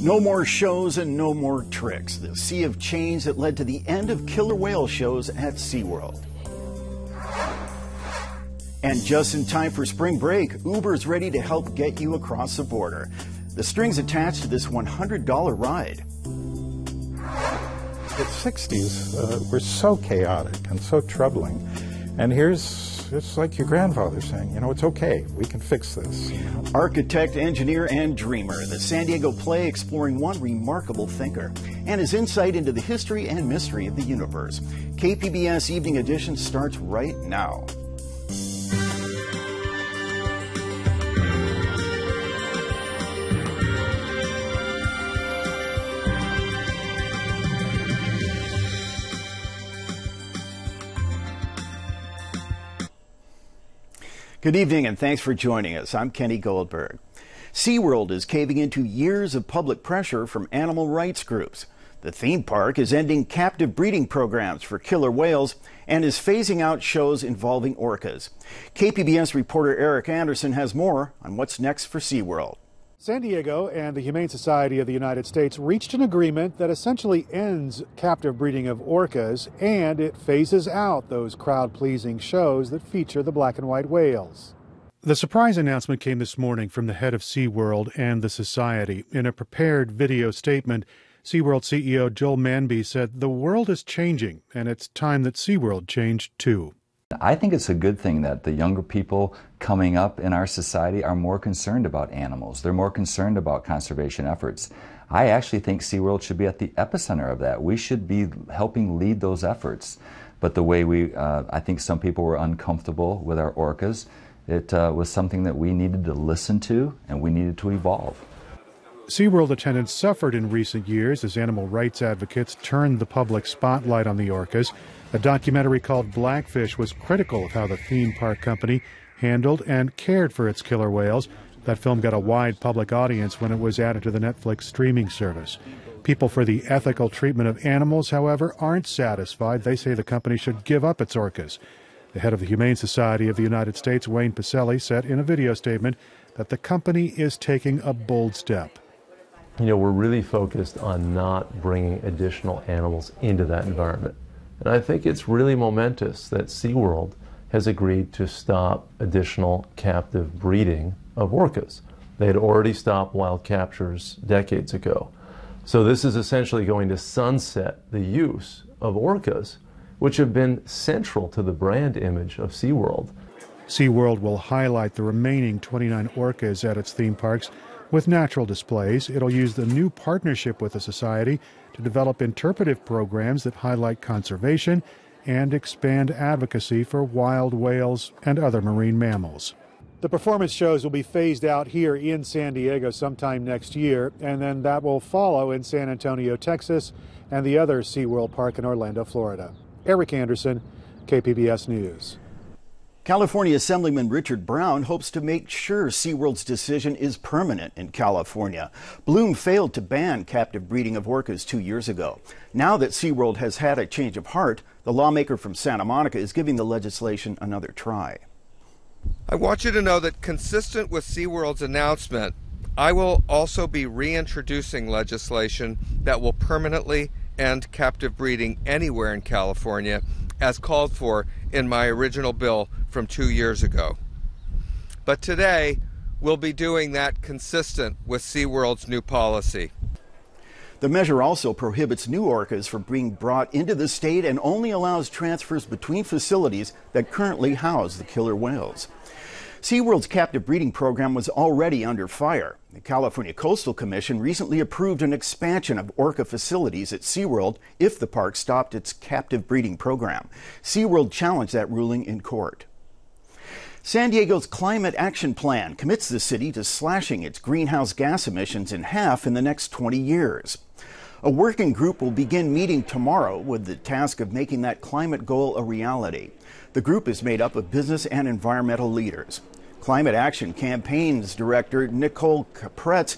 No more shows and no more tricks. The sea of change that led to the end of killer whale shows at SeaWorld. And just in time for spring break, Uber's ready to help get you across the border. The strings attached to this $100 ride. The 60s were so chaotic and so troubling. And it's like your grandfather saying, you know, it's okay, we can fix this. Architect, engineer, and dreamer, the San Diego play exploring one remarkable thinker and his insight into the history and mystery of the universe. KPBS Evening Edition starts right now. Good evening and thanks for joining us. I'm Kenny Goldberg. SeaWorld is caving into years of public pressure from animal rights groups. The theme park is ending captive breeding programs for killer whales and is phasing out shows involving orcas. KPBS reporter Eric Anderson has more on what's next for SeaWorld. San Diego and the Humane Society of the United States reached an agreement that essentially ends captive breeding of orcas, and it phases out those crowd-pleasing shows that feature the black and white whales. The surprise announcement came this morning from the head of SeaWorld and the Society. In a prepared video statement, SeaWorld CEO Joel Manby said the world is changing, and it's time that SeaWorld changed too. I think it's a good thing that the younger people coming up in our society are more concerned about animals. They're more concerned about conservation efforts. I actually think SeaWorld should be at the epicenter of that. We should be helping lead those efforts. But the way I think some people were uncomfortable with our orcas, it was something that we needed to listen to and we needed to evolve. SeaWorld attendance suffered in recent years as animal rights advocates turned the public spotlight on the orcas. A documentary called Blackfish was critical of how the theme park company handled and cared for its killer whales. That film got a wide public audience when it was added to the Netflix streaming service. People for the ethical treatment of animals, however, aren't satisfied. They say the company should give up its orcas. The head of the Humane Society of the United States, Wayne Pacelli, said in a video statement that the company is taking a bold step. You know, we're really focused on not bringing additional animals into that environment. And I think it's really momentous that SeaWorld has agreed to stop additional captive breeding of orcas. They had already stopped wild captures decades ago. So this is essentially going to sunset the use of orcas, which have been central to the brand image of SeaWorld. SeaWorld will highlight the remaining 29 orcas at its theme parks with natural displays. It'll use the new partnership with the Society to develop interpretive programs that highlight conservation and expand advocacy for wild whales and other marine mammals. The performance shows will be phased out here in San Diego sometime next year, and then that will follow in San Antonio, Texas, and the other SeaWorld park in Orlando, Florida. Eric Anderson, KPBS News. California Assemblyman Richard Brown hopes to make sure SeaWorld's decision is permanent in California. Bloom failed to ban captive breeding of orcas 2 years ago. Now that SeaWorld has had a change of heart, the lawmaker from Santa Monica is giving the legislation another try. I want you to know that consistent with SeaWorld's announcement, I will also be reintroducing legislation that will permanently end captive breeding anywhere in California, as called for in my original bill from 2 years ago. But today, we'll be doing that consistent with SeaWorld's new policy. The measure also prohibits new orcas from being brought into the state and only allows transfers between facilities that currently house the killer whales. SeaWorld's captive breeding program was already under fire. The California Coastal Commission recently approved an expansion of orca facilities at SeaWorld if the park stopped its captive breeding program. SeaWorld challenged that ruling in court. San Diego's Climate Action Plan commits the city to slashing its greenhouse gas emissions in half in the next 20 years. A working group will begin meeting tomorrow with the task of making that climate goal a reality. The group is made up of business and environmental leaders. Climate Action Campaigns Director Nicole Capretz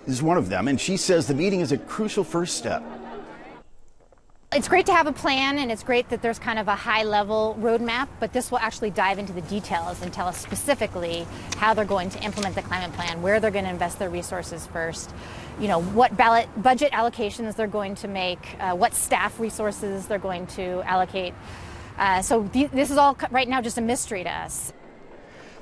is one of them, and she says the meeting is a crucial first step. It's great to have a plan, and it's great that there's kind of a high-level roadmap, but this will actually dive into the details and tell us specifically how they're going to implement the climate plan, where they're going to invest their resources first, you know, what budget allocations they're going to make, what staff resources they're going to allocate. So this is all right now just a mystery to us.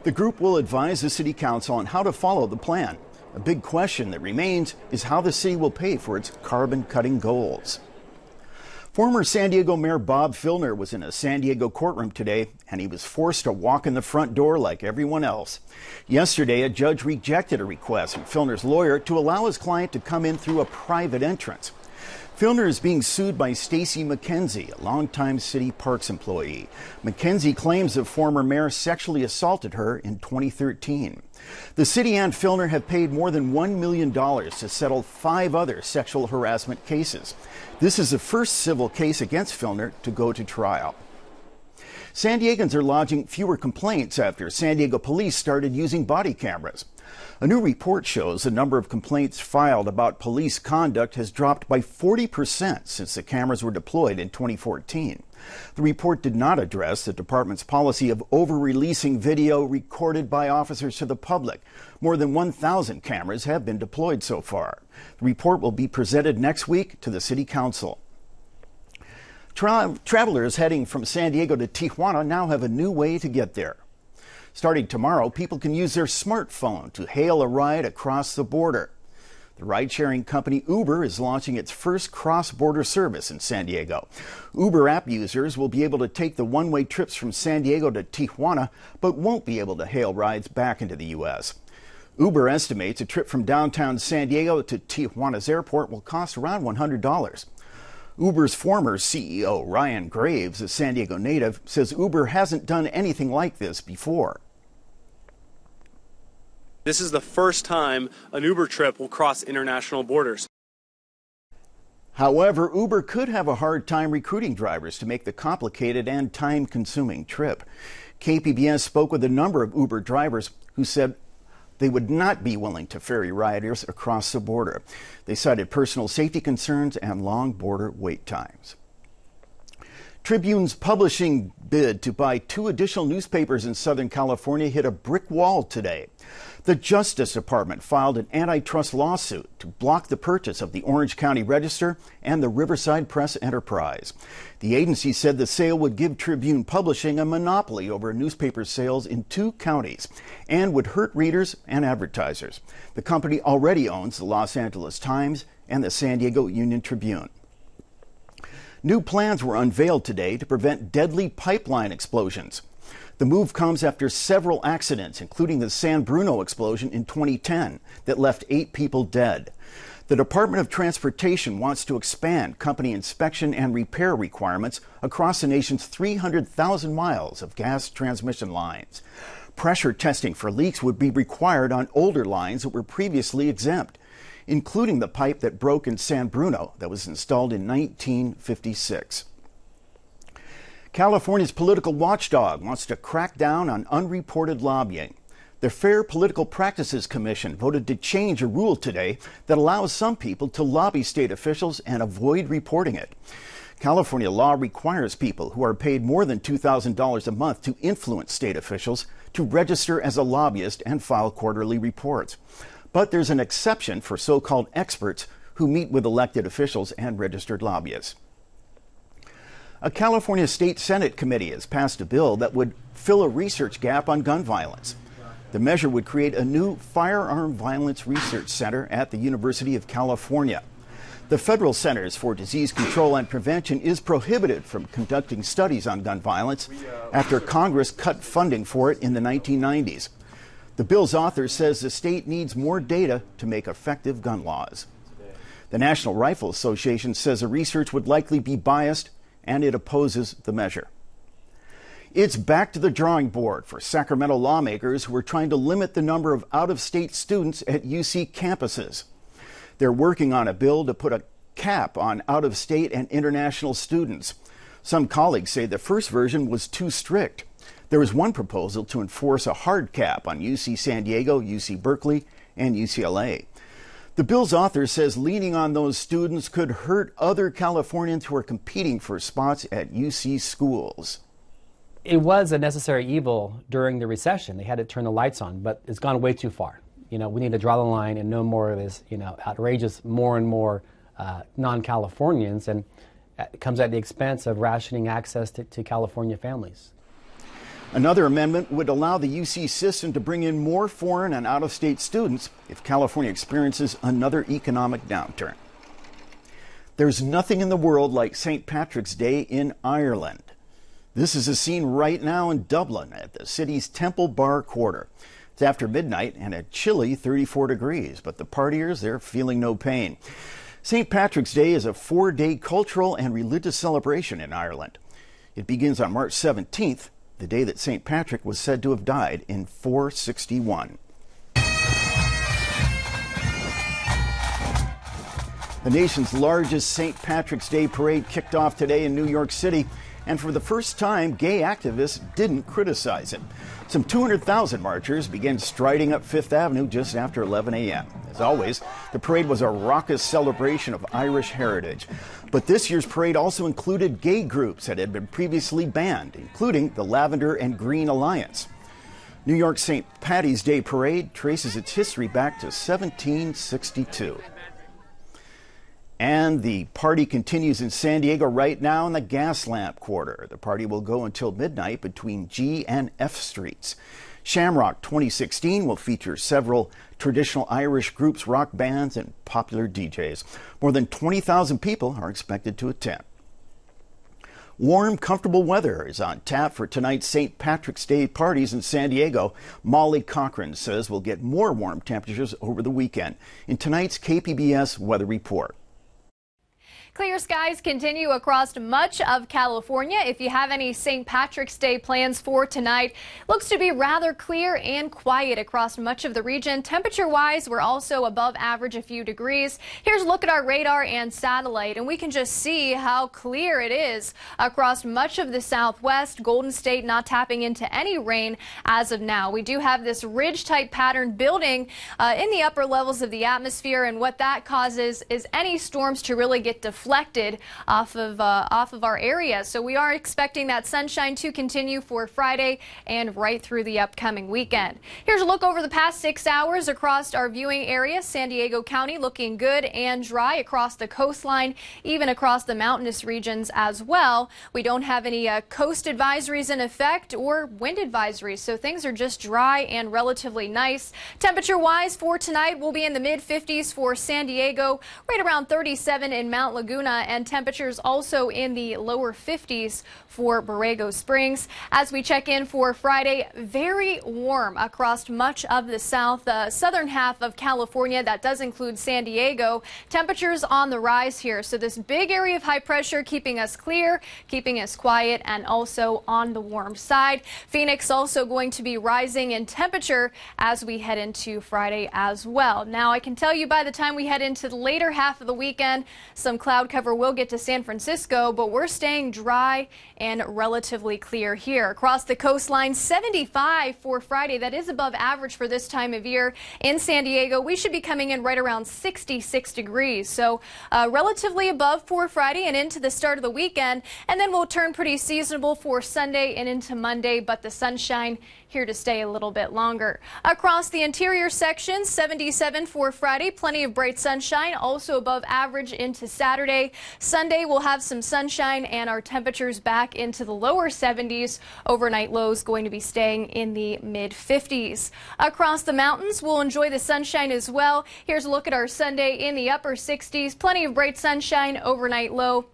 The group will advise the City Council on how to follow the plan. A big question that remains is how the city will pay for its carbon-cutting goals. Former San Diego Mayor Bob Filner was in a San Diego courtroom today, and he was forced to walk in the front door like everyone else. Yesterday, a judge rejected a request from Filner's lawyer to allow his client to come in through a private entrance. Filner is being sued by Stacy McKenzie, a longtime city parks employee. McKenzie claims the former mayor sexually assaulted her in 2013. The city and Filner have paid more than $1 million to settle 5 other sexual harassment cases. This is the first civil case against Filner to go to trial. San Diegans are lodging fewer complaints after San Diego police started using body cameras. A new report shows the number of complaints filed about police conduct has dropped by 40% since the cameras were deployed in 2014. The report did not address the department's policy of over-releasing video recorded by officers to the public. More than 1,000 cameras have been deployed so far. The report will be presented next week to the City Council. Travelers heading from San Diego to Tijuana now have a new way to get there. Starting tomorrow, people can use their smartphone to hail a ride across the border. The ride-sharing company Uber is launching its first cross-border service in San Diego. Uber app users will be able to take the one-way trips from San Diego to Tijuana, but won't be able to hail rides back into the U.S. Uber estimates a trip from downtown San Diego to Tijuana's airport will cost around $100. Uber's former CEO, Ryan Graves, a San Diego native, says Uber hasn't done anything like this before. This is the first time an Uber trip will cross international borders. However, Uber could have a hard time recruiting drivers to make the complicated and time-consuming trip. KPBS spoke with a number of Uber drivers who said they would not be willing to ferry riders across the border. They cited personal safety concerns and long border wait times. Tribune's publishing bid to buy 2 additional newspapers in Southern California hit a brick wall today. The Justice Department filed an antitrust lawsuit to block the purchase of the Orange County Register and the Riverside Press Enterprise. The agency said the sale would give Tribune Publishing a monopoly over newspaper sales in 2 counties and would hurt readers and advertisers. The company already owns the Los Angeles Times and the San Diego Union-Tribune. New plans were unveiled today to prevent deadly pipeline explosions. The move comes after several accidents, including the San Bruno explosion in 2010 that left 8 people dead. The Department of Transportation wants to expand company inspection and repair requirements across the nation's 300,000 miles of gas transmission lines. Pressure testing for leaks would be required on older lines that were previously exempt, including the pipe that broke in San Bruno that was installed in 1956. California's political watchdog wants to crack down on unreported lobbying. The Fair Political Practices Commission voted to change a rule today that allows some people to lobby state officials and avoid reporting it. California law requires people who are paid more than $2,000 a month to influence state officials to register as a lobbyist and file quarterly reports. But there's an exception for so-called experts who meet with elected officials and registered lobbyists. A California State Senate committee has passed a bill that would fill a research gap on gun violence. The measure would create a new firearm violence research center at the University of California. The Federal Centers for Disease Control and Prevention is prohibited from conducting studies on gun violence after Congress cut funding for it in the 1990s. The bill's author says the state needs more data to make effective gun laws. The National Rifle Association says the research would likely be biased, and it opposes the measure. It's back to the drawing board for Sacramento lawmakers who are trying to limit the number of out-of-state students at UC campuses. They're working on a bill to put a cap on out-of-state and international students. Some colleagues say the first version was too strict. There was one proposal to enforce a hard cap on UC San Diego, UC Berkeley, and UCLA. The bill's author says leaning on those students could hurt other Californians who are competing for spots at UC schools. It was a necessary evil during the recession. They had to turn the lights on, but it's gone way too far. We need to draw the line and no more of this, outrageous more and more non-Californians, and it comes at the expense of rationing access to California families. Another amendment would allow the UC system to bring in more foreign and out-of-state students if California experiences another economic downturn. There's nothing in the world like St. Patrick's Day in Ireland. This is a scene right now in Dublin at the city's Temple Bar Quarter. It's after midnight and a chilly 34 degrees, but the partiers, they're feeling no pain. St. Patrick's Day is a 4-day cultural and religious celebration in Ireland. It begins on March 17th, the day that St. Patrick was said to have died in 461. The nation's largest St. Patrick's Day parade kicked off today in New York City, and for the first time, gay activists didn't criticize it. Some 200,000 marchers began striding up Fifth Avenue just after 11 a.m. As always, the parade was a raucous celebration of Irish heritage. But this year's parade also included gay groups that had been previously banned, including the Lavender and Green Alliance. New York's St. Patty's Day parade traces its history back to 1762. And the party continues in San Diego right now in the Gaslamp Quarter. The party will go until midnight between G and F Streets. Shamrock 2016 will feature several traditional Irish groups, rock bands, and popular DJs. More than 20,000 people are expected to attend. Warm, comfortable weather is on tap for tonight's St. Patrick's Day parties in San Diego. Molly Cochran says we'll get more warm temperatures over the weekend in tonight's KPBS weather report. Clear skies continue across much of California. If you have any St. Patrick's Day plans for tonight, looks to be rather clear and quiet across much of the region. Temperature-wise, we're also above average a few degrees. Here's a look at our radar and satellite, and we can just see how clear it is across much of the southwest. Golden State not tapping into any rain as of now. We do have this ridge-type pattern building in the upper levels of the atmosphere, and what that causes is any storms to really get deflected off of our area. So we are expecting that sunshine to continue for Friday and right through the upcoming weekend. Here's a look over the past 6 hours across our viewing area. San Diego County looking good and dry across the coastline, even across the mountainous regions as well. We don't have any coast advisories in effect or wind advisories, so things are just dry and relatively nice. Temperature-wise for tonight, we'll be in the mid-50s for San Diego, right around 37 in Mount Laguna, and temperatures also in the lower 50s for Borrego Springs. As we check in for Friday, very warm across much of the southern half of California. That does include San Diego. Temperatures on the rise here. So this big area of high pressure keeping us clear, keeping us quiet, and also on the warm side. Phoenix also going to be rising in temperature as we head into Friday as well. Now, I can tell you by the time we head into the later half of the weekend, some cloud cover will get to San Francisco, but we're staying dry and relatively clear here. Across the coastline, 75 for Friday. That is above average for this time of year. In San Diego, we should be coming in right around 66 degrees. So relatively above for Friday and into the start of the weekend. And then we'll turn pretty seasonable for Sunday and into Monday, but the sunshine here to stay a little bit longer. Across the interior section, 77 for Friday. Plenty of bright sunshine, also above average into Saturday. Sunday, we'll have some sunshine and our temperatures back into the lower 70s. Overnight lows going to be staying in the mid-50s. Across the mountains, we'll enjoy the sunshine as well. Here's a look at our Sunday in the upper 60s. Plenty of bright sunshine, overnight low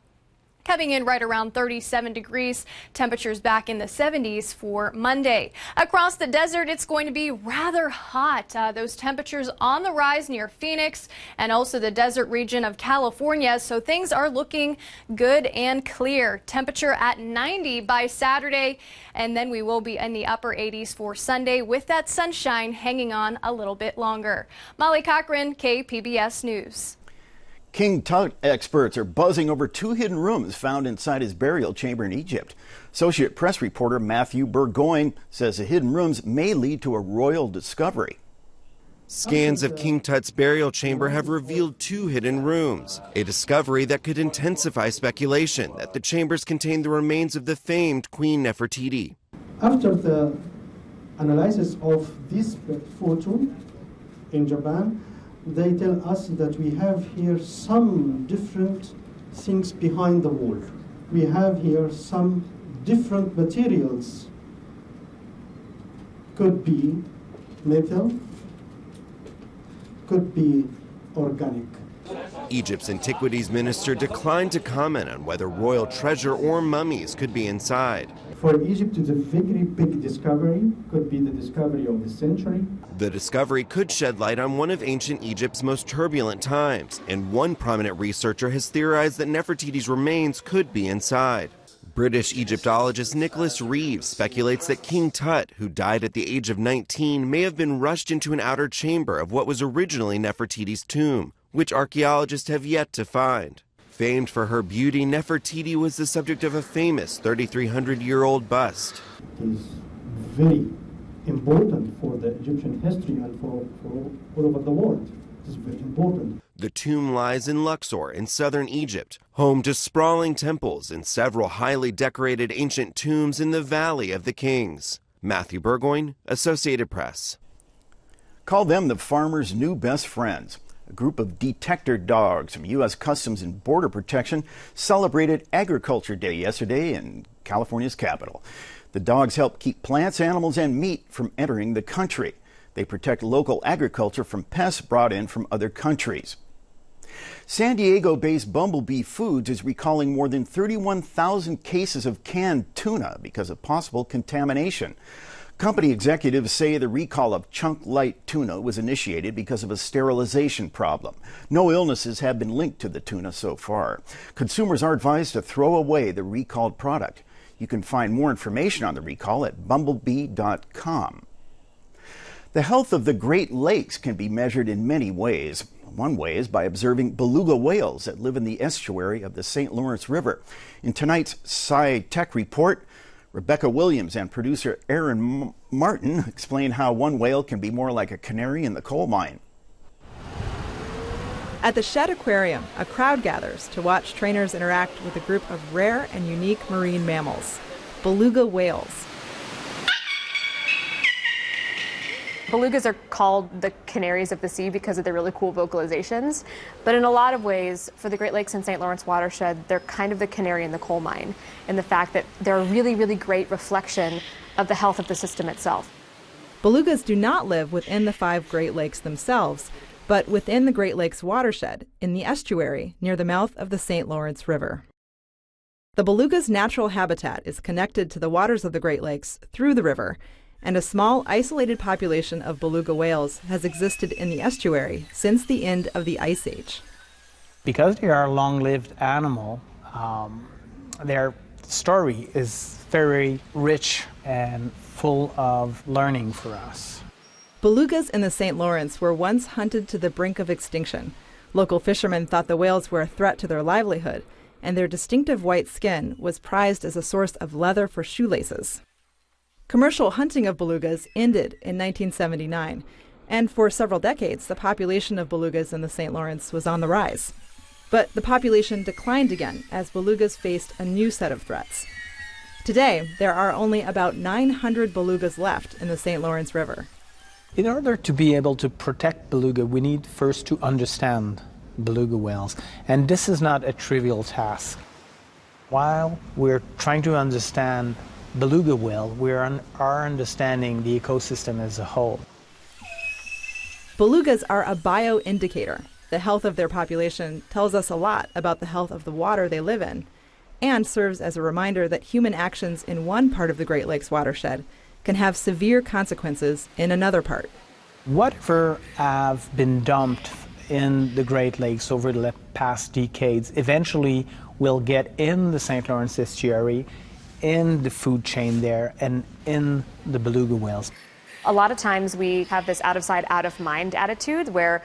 coming in right around 37 degrees. Temperatures back in the 70s for Monday. Across the desert, it's going to be rather hot. Those temperatures on the rise near Phoenix and also the desert region of California. So things are looking good and clear. Temperature at 90 by Saturday, and then we will be in the upper 80s for Sunday with that sunshine hanging on a little bit longer. Molly Cochran, KPBS News. King Tut experts are buzzing over 2 hidden rooms found inside his burial chamber in Egypt. Associate Press reporter Matthew Burgoyne says the hidden rooms may lead to a royal discovery. Scans of King Tut's burial chamber have revealed 2 hidden rooms, a discovery that could intensify speculation that the chambers contain the remains of the famed Queen Nefertiti. After the analysis of this photo in Japan, they tell us that we have here some different things behind the wall. We have here some different materials. Could be metal, could be organic. Egypt's antiquities minister declined to comment on whether royal treasure or mummies could be inside. For Egypt, it's a very big discovery, could be the discovery of the century. The discovery could shed light on one of ancient Egypt's most turbulent times, and one prominent researcher has theorized that Nefertiti's remains could be inside. British Egyptologist Nicholas Reeves speculates that King Tut, who died at the age of 19, may have been rushed into an outer chamber of what was originally Nefertiti's tomb, which archaeologists have yet to find. Famed for her beauty, Nefertiti was the subject of a famous 3,300-year-old bust. It is very important for the Egyptian history and for all over the world. It is very important. The tomb lies in Luxor in southern Egypt, home to sprawling temples and several highly decorated ancient tombs in the Valley of the Kings. Matthew Burgoyne, Associated Press. Call them the farmer's new best friends. A group of detector dogs from U.S. Customs and Border Protection celebrated Agriculture Day yesterday in California's capital. The dogs help keep plants, animals, and meat from entering the country. They protect local agriculture from pests brought in from other countries. San Diego-based Bumble Bee Foods is recalling more than 31,000 cases of canned tuna because of possible contamination. Company executives say the recall of chunk light tuna was initiated because of a sterilization problem. No illnesses have been linked to the tuna so far. Consumers are advised to throw away the recalled product. You can find more information on the recall at bumblebee.com. The health of the Great Lakes can be measured in many ways. One way is by observing beluga whales that live in the estuary of the St. Lawrence River. In tonight's SciTech report, Rebecca Williams and producer Aaron Martin explain how one whale can be more like a canary in the coal mine. At the Shedd Aquarium, a crowd gathers to watch trainers interact with a group of rare and unique marine mammals, beluga whales. Belugas are called the canaries of the sea because of their really cool vocalizations, but in a lot of ways, for the Great Lakes and St. Lawrence watershed, they're kind of the canary in the coal mine, in the fact that they're a really, really great reflection of the health of the system itself. Belugas do not live within the 5 Great Lakes themselves, but within the Great Lakes watershed, in the estuary near the mouth of the St. Lawrence River. The beluga's natural habitat is connected to the waters of the Great Lakes through the river, and a small, isolated population of beluga whales has existed in the estuary since the end of the Ice Age. Because they are a long-lived animal, their story is very rich and full of learning for us. Belugas in the St. Lawrence were once hunted to the brink of extinction. Local fishermen thought the whales were a threat to their livelihood, and their distinctive white skin was prized as a source of leather for shoelaces. Commercial hunting of belugas ended in 1979, and for several decades, the population of belugas in the St. Lawrence was on the rise. But the population declined again as belugas faced a new set of threats. Today, there are only about 900 belugas left in the St. Lawrence River. In order to be able to protect beluga, we need first to understand beluga whales, and this is not a trivial task. While we're trying to understand beluga whale, we are understanding the ecosystem as a whole. Belugas are a bioindicator. The health of their population tells us a lot about the health of the water they live in, and serves as a reminder that human actions in one part of the Great Lakes watershed can have severe consequences in another part. Whatever have been dumped in the Great Lakes over the past decades eventually will get in the St. Lawrence estuary, in the food chain there, and in the beluga whales. A lot of times we have this out of sight, out of mind attitude where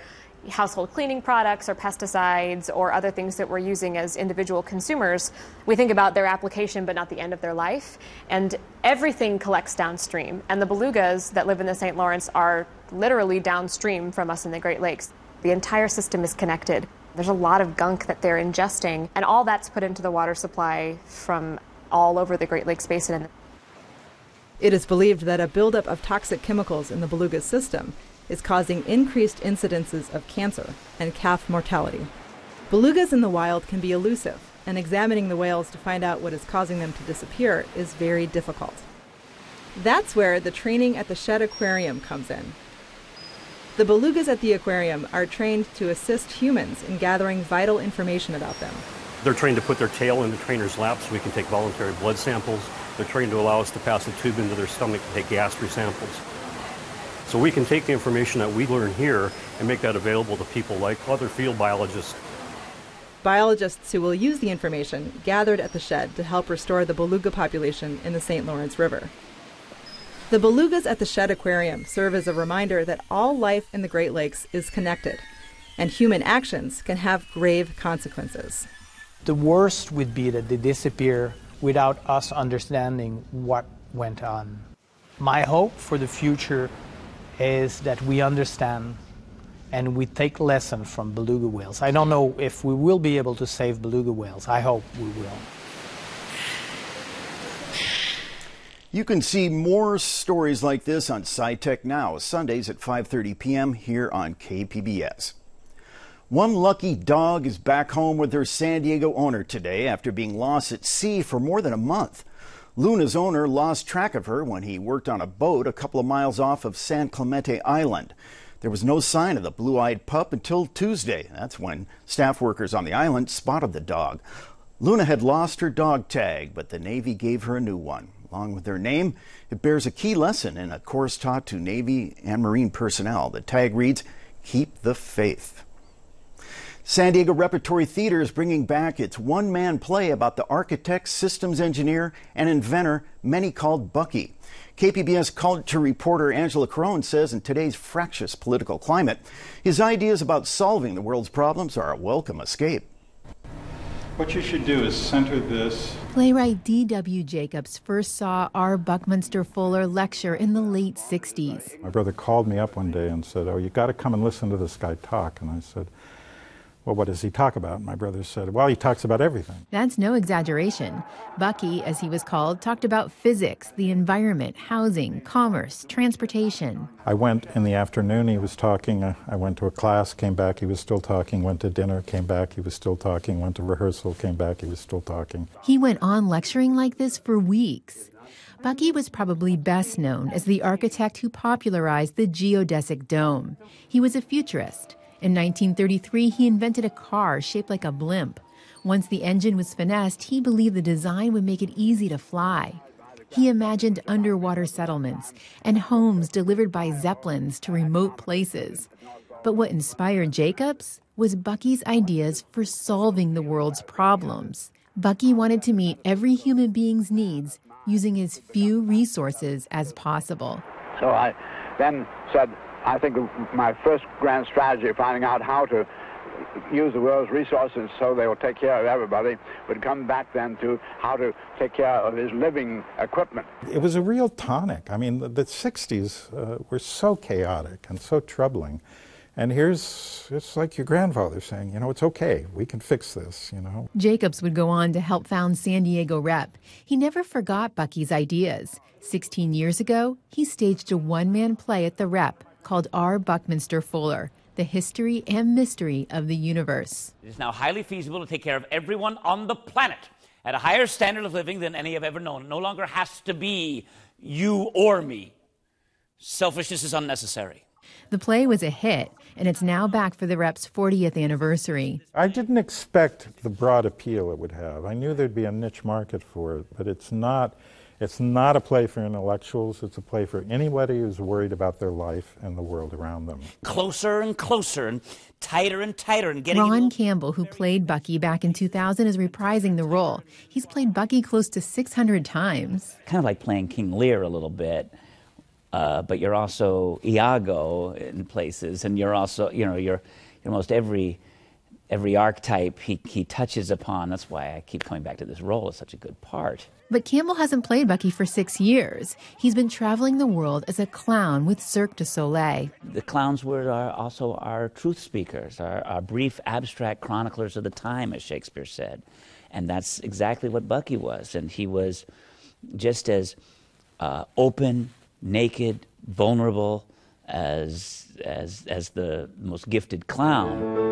household cleaning products or pesticides or other things that we're using as individual consumers, we think about their application but not the end of their life. And everything collects downstream. And the belugas that live in the St. Lawrence are literally downstream from us in the Great Lakes. The entire system is connected. There's a lot of gunk that they're ingesting, and all that's put into the water supply from all over the Great Lakes Basin. It is believed that a buildup of toxic chemicals in the beluga system is causing increased incidences of cancer and calf mortality. Belugas in the wild can be elusive, and examining the whales to find out what is causing them to disappear is very difficult. That's where the training at the Shed Aquarium comes in. The belugas at the aquarium are trained to assist humans in gathering vital information about them. They're trained to put their tail in the trainer's lap so we can take voluntary blood samples. They're trained to allow us to pass a tube into their stomach to take gastric samples. So we can take the information that we learn here and make that available to people like other field biologists. Biologists who will use the information gathered at the shed to help restore the beluga population in the St. Lawrence River. The belugas at the Shed Aquarium serve as a reminder that all life in the Great Lakes is connected, and human actions can have grave consequences. The worst would be that they disappear without us understanding what went on. My hope for the future is that we understand and we take lessons from beluga whales. I don't know if we will be able to save beluga whales. I hope we will. You can see more stories like this on SciTech Now, Sundays at 5:30 p.m. here on KPBS. One lucky dog is back home with her San Diego owner today after being lost at sea for more than a month. Luna's owner lost track of her when he worked on a boat a couple of miles off of San Clemente Island. There was no sign of the blue-eyed pup until Tuesday. That's when staff workers on the island spotted the dog. Luna had lost her dog tag, but the Navy gave her a new one. Along with their name, it bears a key lesson in a course taught to Navy and Marine personnel. The tag reads, "Keep the faith." San Diego Repertory Theatre is bringing back its one-man play about the architect, systems engineer, and inventor many called Bucky. KPBS culture reporter Angela Carone says in today's fractious political climate, his ideas about solving the world's problems are a welcome escape. What you should do is center this. Playwright D.W. Jacobs first saw R. Buckminster Fuller lecture in the late 60s. My brother called me up one day and said, "Oh, you got to come and listen to this guy talk." And I said, "Well, what does he talk about?" And my brother said, "Well, he talks about everything." That's no exaggeration. Bucky, as he was called, talked about physics, the environment, housing, commerce, transportation. I went in the afternoon, he was talking. I went to a class, came back, he was still talking. Went to dinner, came back, he was still talking. Went to rehearsal, came back, he was still talking. He went on lecturing like this for weeks. Bucky was probably best known as the architect who popularized the geodesic dome. He was a futurist. In 1933, he invented a car shaped like a blimp. Once the engine was finessed, he believed the design would make it easy to fly. He imagined underwater settlements and homes delivered by zeppelins to remote places. But what inspired Jacobs was Bucky's ideas for solving the world's problems. Bucky wanted to meet every human being's needs using as few resources as possible. So I then said, I think my first grand strategy of finding out how to use the world's resources so they will take care of everybody would come back then to how to take care of his living equipment. It was a real tonic. I mean, the 60s were so chaotic and so troubling. And it's like your grandfather saying, it's okay, we can fix this, Jacobs would go on to help found San Diego Rep. He never forgot Bucky's ideas. 16 years ago, he staged a one-man play at the Rep called R. Buckminster Fuller, The History and Mystery of the Universe. It is now highly feasible to take care of everyone on the planet at a higher standard of living than any have ever known. It no longer has to be you or me. Selfishness is unnecessary. The play was a hit, and it's now back for the Rep's 40th anniversary. I didn't expect the broad appeal it would have. I knew there'd be a niche market for it, but it's not a play for intellectuals. It's a play for anybody who's worried about their life and the world around them. Closer and closer and tighter and tighter and getting... Ron Campbell, who played Bucky back in 2000, is reprising the role. He's played Bucky close to 600 times. Kind of like playing King Lear a little bit. But you're also Iago in places, and you're also, you're almost every archetype he touches upon. That's why I keep coming back to this role. It's such a good part. But Campbell hasn't played Bucky for 6 years. He's been traveling the world as a clown with Cirque du Soleil. The clowns were also our truth speakers, our brief abstract chroniclers of the time, as Shakespeare said. And that's exactly what Bucky was. And he was just as open, naked, vulnerable as the most gifted clown.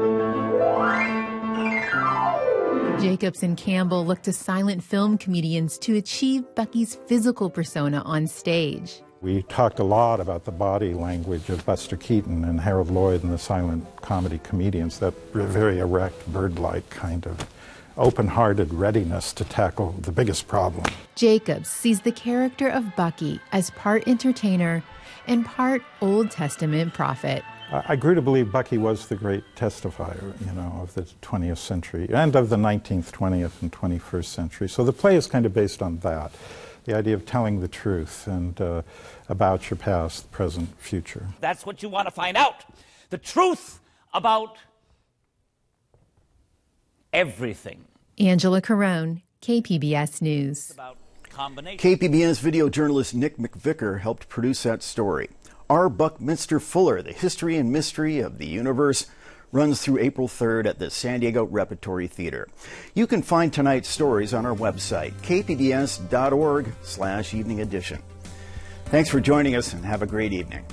Jacobs and Campbell looked to silent film comedians to achieve Bucky's physical persona on stage. We talked a lot about the body language of Buster Keaton and Harold Lloyd and the silent comedy comedians, that very erect, bird-like kind of open-hearted readiness to tackle the biggest problem. Jacobs sees the character of Bucky as part entertainer and part Old Testament prophet. I grew to believe Bucky was the great testifier, of the 20th century and of the 19th, 20th, and 21st century. So the play is kind of based on that, the idea of telling the truth and about your past, present, future. That's what you want to find out. The truth about everything. Angela Carone, KPBS News. KPBS video journalist Nick McVicker helped produce that story. Our Buckminster Fuller, The History and Mystery of the Universe, runs through April 3rd at the San Diego Repertory Theatre. You can find tonight's stories on our website, kpbs.org/evening edition. Thanks for joining us and have a great evening.